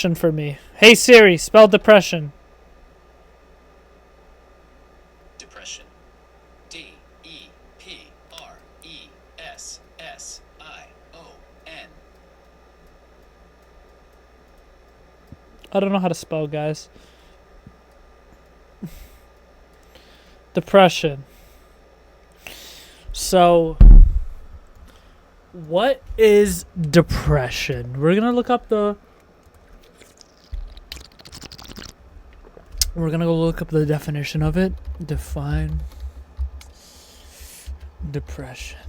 For me. Hey Siri, spell depression. Depression. D-E-P-R-E-S-S-I-O-N. I don't know how to spell, guys. Depression. So, what is depression? We're gonna look up the. We're gonna go look up the definition of it. Define depression.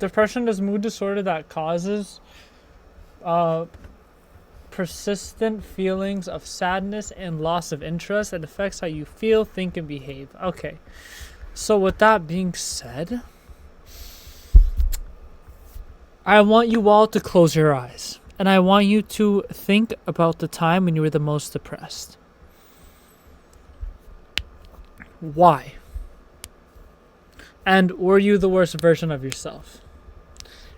Depression is mood disorder that causes persistent feelings of sadness and loss of interest. It affects how you feel, think, and behave. Okay. So with that being said, I want you all to close your eyes. And I want you to think about the time when you were the most depressed. Why? And were you the worst version of yourself?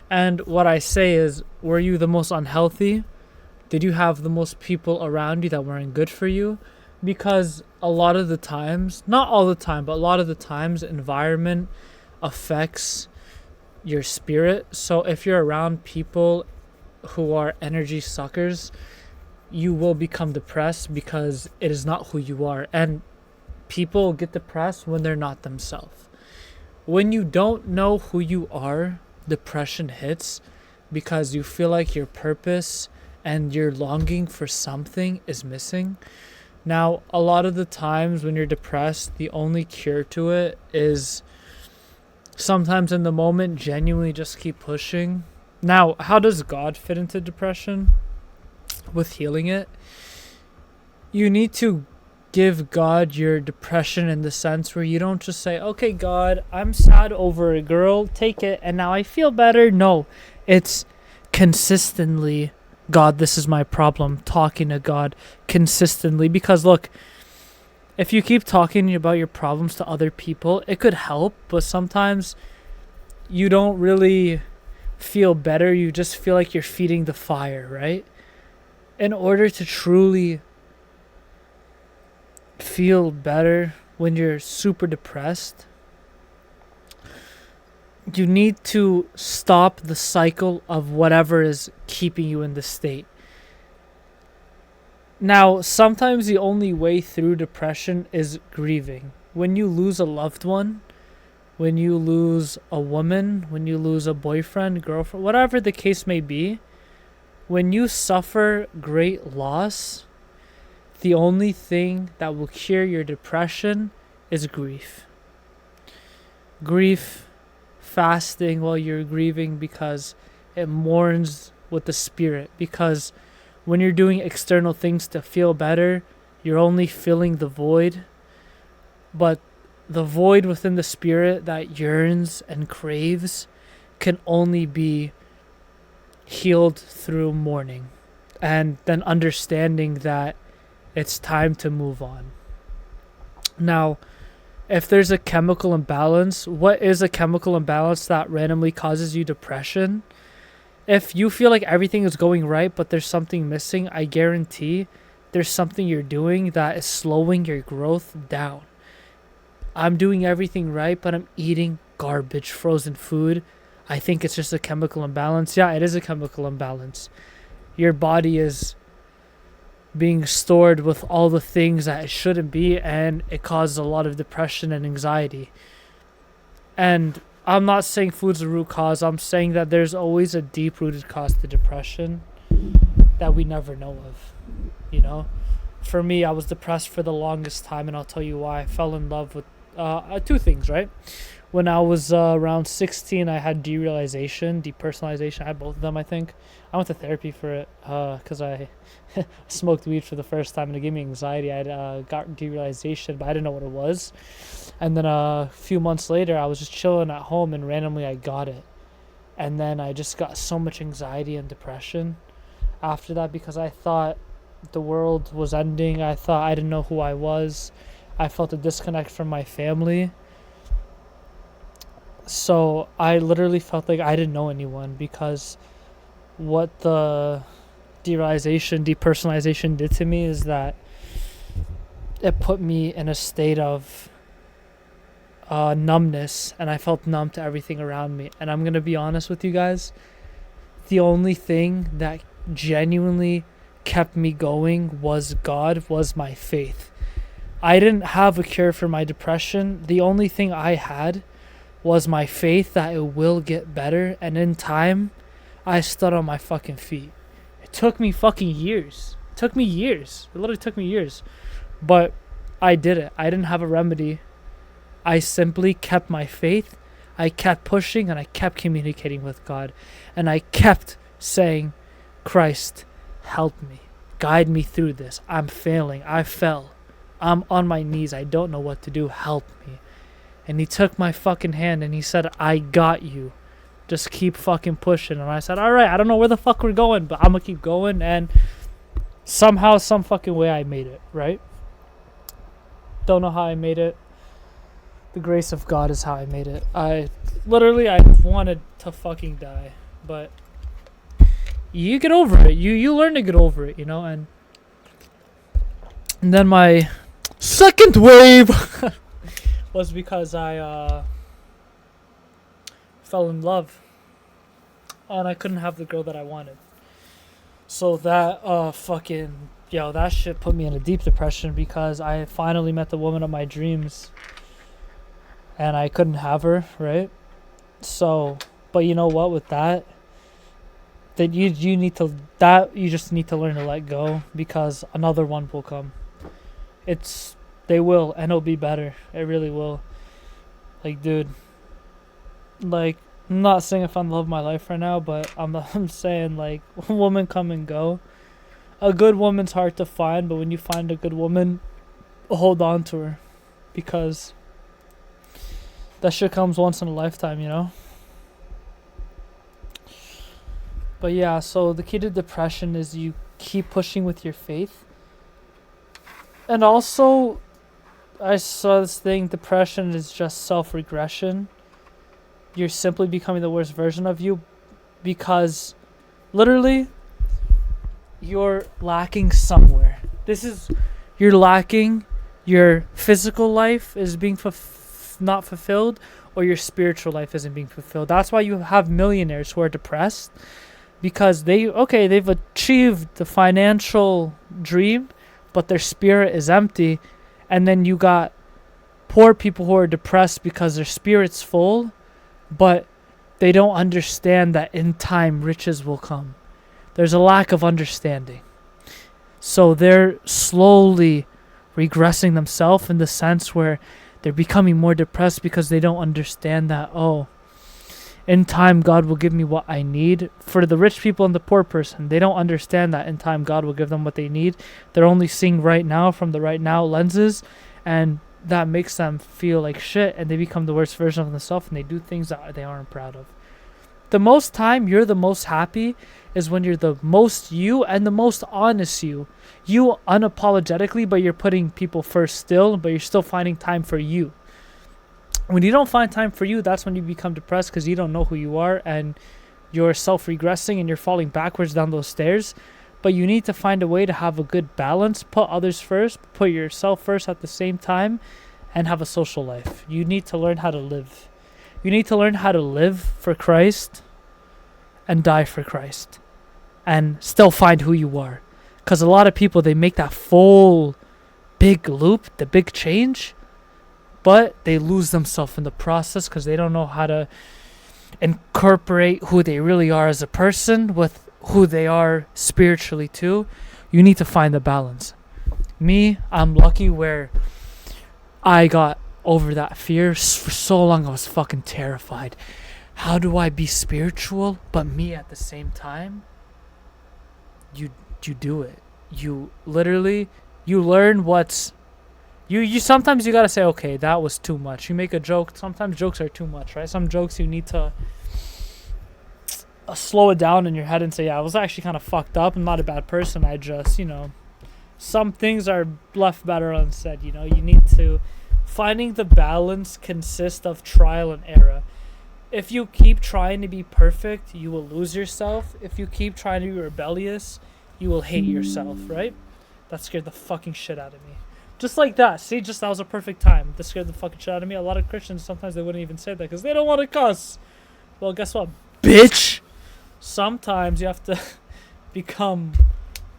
And what I say is, were you the most unhealthy? Did you have the most people around you that weren't good for you? Because a lot of the times, not all the time, but a lot of the times, environment affects your spirit. So if you're around people who are energy suckers, you will become depressed because it is not who you are. And people get depressed when they're not themselves. When you don't know who you are, depression hits because you feel like your purpose and your longing for something is missing. Now, a lot of the times when you're depressed, the only cure to it is sometimes in the moment, genuinely just keep pushing. Now, how does God fit into depression with healing it? You need to give God your depression in the sense where you don't just say, okay, God, I'm sad over a girl, take it, and now I feel better. No, it's consistently, God, this is my problem, talking to God consistently. Because look, if you keep talking about your problems to other people, it could help, but sometimes you don't really feel better. You just feel like you're feeding the fire, right? In order to truly feel better when you're super depressed, you need to stop the cycle of whatever is keeping you in the state. Now, sometimes the only way through depression is grieving. When you lose a loved one, when you lose a woman, when you lose a boyfriend, girlfriend, whatever the case may be, when you suffer great loss, the only thing that will cure your depression is grief. Grief, fasting while you're grieving, because it mourns with the spirit. Because when you're doing external things to feel better, you're only filling the void. But the void within the spirit that yearns and craves can only be healed through mourning. And then understanding that it's time to move on. Now, if there's a chemical imbalance, what is a chemical imbalance that randomly causes you depression? If you feel like everything is going right, but there's something missing, I guarantee there's something you're doing that is slowing your growth down. I'm doing everything right, but I'm eating garbage, frozen food. I think it's just a chemical imbalance. Yeah, it is a chemical imbalance. Your body is being stored with all the things that it shouldn't be, and it causes a lot of depression and anxiety. And I'm not saying food's the root cause. I'm saying that there's always a deep-rooted cause to depression that we never know of. You know, for me, I was depressed for the longest time, and I'll tell you why. I fell in love with two things, right? When I was around 16, I had derealization, depersonalization. I had both of them, I think. I went to therapy for it because I smoked weed for the first time and it gave me anxiety. I had got derealization, but I didn't know what it was. And then a few months later, I was just chilling at home and randomly I got it. And then I just got so much anxiety and depression after that because I thought the world was ending. I thought I didn't know who I was. I felt a disconnect from my family. So I literally felt like I didn't know anyone, because what the depersonalization did to me is that it put me in a state of numbness, and I felt numb to everything around me. And I'm gonna be honest with you guys, the only thing that genuinely kept me going was God, was my faith. I didn't have a cure for my depression. The only thing I had was my faith that it will get better, and in time, I stood on my fucking feet. It took me fucking years. It took me years. It literally took me years. But I did it. I didn't have a remedy. I simply kept my faith. I kept pushing, and I kept communicating with God. And I kept saying, Christ, help me. Guide me through this. I'm failing. I fell. I'm on my knees. I don't know what to do. Help me. And he took my fucking hand and he said, I got you. Just keep fucking pushing. And I said, alright, I don't know where the fuck we're going, but I'm gonna keep going. And somehow, some fucking way, I made it, right? Don't know how I made it. The grace of God is how I made it. I wanted to fucking die. But you get over it. You learn to get over it, you know? And then my second wave was because I fell in love, and I couldn't have the girl that I wanted. So that that shit put me in a deep depression, because I finally met the woman of my dreams, and I couldn't have her, right? So, but you know what? With that, you just need to learn to let go, because another one will come. They will, and it'll be better. It really will. Like, dude, like, I'm not saying I found the love of my life right now, but I'm saying, like, women come and go. A good woman's hard to find, but when you find a good woman, hold on to her, because that shit comes once in a lifetime, you know? But yeah, so the key to depression is you keep pushing with your faith. And also, I saw this thing, depression is just self-regression. You're simply becoming the worst version of you, because literally you're lacking somewhere. You're lacking, your physical life is being not fulfilled, or your spiritual life isn't being fulfilled. That's why you have millionaires who are depressed, because they've achieved the financial dream, but their spirit is empty. And then you got poor people who are depressed because their spirit's full, but they don't understand that in time riches will come. There's a lack of understanding. So they're slowly regressing themselves, in the sense where they're becoming more depressed because they don't understand that, in time God will give me what I need. For the rich people and the poor person, they don't understand that in time God will give them what they need. They're only seeing right now from the right now lenses, and that makes them feel like shit, and they become the worst version of themselves, and they do things that they aren't proud of. The most time you're the most happy is when you're the most you and the most honest you. You unapologetically, but you're putting people first still, but you're still finding time for you. When you don't find time for you, that's when you become depressed, because you don't know who you are, and you're self-regressing, and you're falling backwards down those stairs. But you need to find a way to have a good balance, put others first, put yourself first at the same time, and have a social life. You need to learn how to live. You need to learn how to live for Christ and die for Christ, and still find who you are. Because a lot of people, they make that full big loop, the big change, but they lose themselves in the process, because they don't know how to incorporate who they really are as a person with who they are spiritually too. You need to find the balance. Me, I'm lucky where I got over that fear. For so long I was fucking terrified. How do I be spiritual but me at the same time? You do it. You literally, you learn what's you sometimes you gotta say, okay, that was too much. You make a joke. Sometimes jokes are too much, right? Some jokes you need to slow it down in your head and say, yeah, I was actually kind of fucked up. I'm not a bad person. I just, some things are left better unsaid. You need to, finding the balance consists of trial and error. if you keep trying to be perfect, you will lose yourself. If you keep trying to be rebellious, you will hate yourself, right? That scared the fucking shit out of me. Just like that. See, just that was a perfect time. That scared the fucking shit out of me. A lot of Christians, sometimes they wouldn't even say that because they don't want to cuss. Well, guess what, bitch? Sometimes you have to become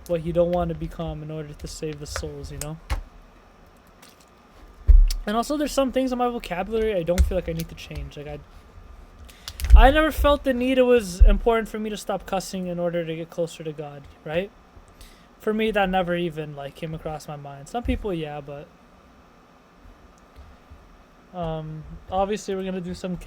what you don't want to become in order to save the souls, you know? And also, there's some things in my vocabulary I don't feel like I need to change. Like, I never felt the need it was important for me to stop cussing in order to get closer to God, right? For me, that never even, like, came across my mind. Some people, yeah, but... obviously, we're going to do some